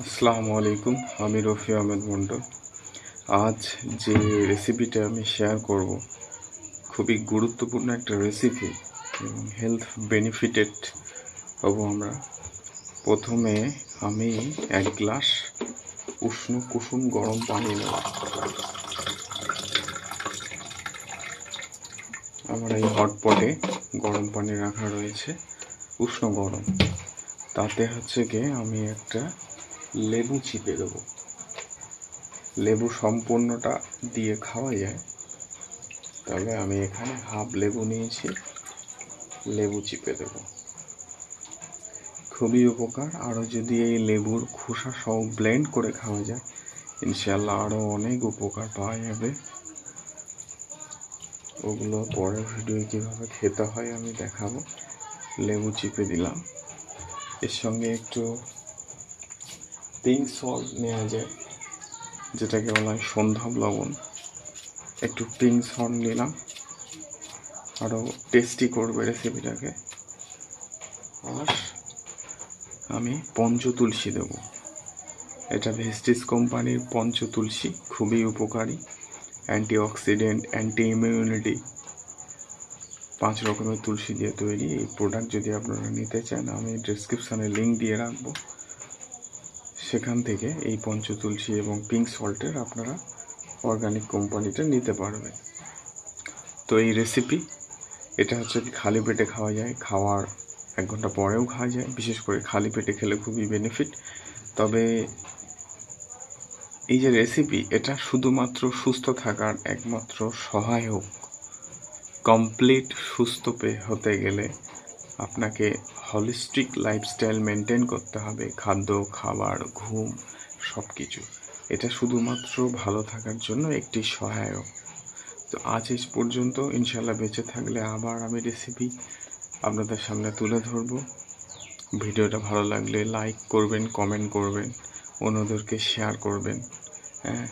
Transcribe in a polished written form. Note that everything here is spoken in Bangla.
আসসালামু আলাইকুম, আমি রফি আহমেদ মন্ডল। আজ যে রেসিপিটা আমি শেয়ার করব খুবই গুরুত্বপূর্ণ একটা রেসিপি এবং হেলথ বেনিফিটেড হব আমরা। প্রথমে আমি 1 গ্লাস উষ্ণ কুসুম গরম পানি নেব। আমার এই হটপটে গরম পানি রাখা রয়েছে, উষ্ণ গরম। তাতে গিয়ে আমি একটা লেবু চিপে দেবো। লেবু সম্পূর্ণটা দিয়ে খাওয়া যায়, তবে আমি এখানে হাফ লেবু নিয়েছি, লেবু চিপে দেব। খুবই উপকার। আরও যদি এই লেবুর খোসা সহ ব্লেন্ড করে খাওয়া যায়, ইনশাল্লাহ আরও অনেক উপকার পাওয়া যাবে। ওগুলো পরের ভিডিও কীভাবে খেতে হয় আমি দেখাবো। লেবু চিপে দিলাম। এর সঙ্গে একটু পিঙ্ক সল্ট নেওয়া যায়, যেটাকে বলা হয় সন্ধ্যা লবণ। একটু পিঙ্ক সল্ট নিলাম, আরও টেস্টি করবে রেসিপিটাকে। আর আমি পঞ্চতুলসী দেব। এটা ভেস্টিজ কোম্পানির পঞ্চতুলসী, খুবই উপকারী, অ্যান্টিঅক্সিডেন্ট, অ্যান্টি ইমিউনিটি, 5 রকমের তুলসী দিয়ে তৈরি। এই প্রোডাক্ট যদি আপনারা নিতে চান, আমি ডেসক্রিপশানে লিঙ্ক দিয়ে রাখবো, সেখান থেকে এই পঞ্চতুলসী এবং পিঙ্ক সল্টের আপনারা অর্গানিক কোম্পানিটা নিতে পারবেন। তো এই রেসিপি এটা খালি পেটে খাওয়া যায়, খাওয়ার 1 ঘন্টা পরেও খাওয়া যায়। বিশেষ করে খালি পেটে খেলে খুবই বেনিফিট। তবে এই যে রেসিপি, এটা শুধুমাত্র সুস্থ থাকার একমাত্র সহায়ক। কমপ্লিট সুস্থ হতে গেলে আপনাকে হলিস্টিক লাইফস্টাইল মেনটেন করতে হবে, খাদ্য, খাবার, ঘুম, সব কিছু। এটা শুধুমাত্র ভালো থাকার জন্য একটি সহায়ক। তো আজ এই পর্যন্ত। ইনশাল্লাহ বেঁচে থাকলে আবার আমি রেসিপি আপনাদের সামনে তুলে ধরব। ভিডিওটা ভালো লাগলে লাইক করবেন, কমেন্ট করবেন, অন্যদেরকে শেয়ার করবেন। হ্যাঁ,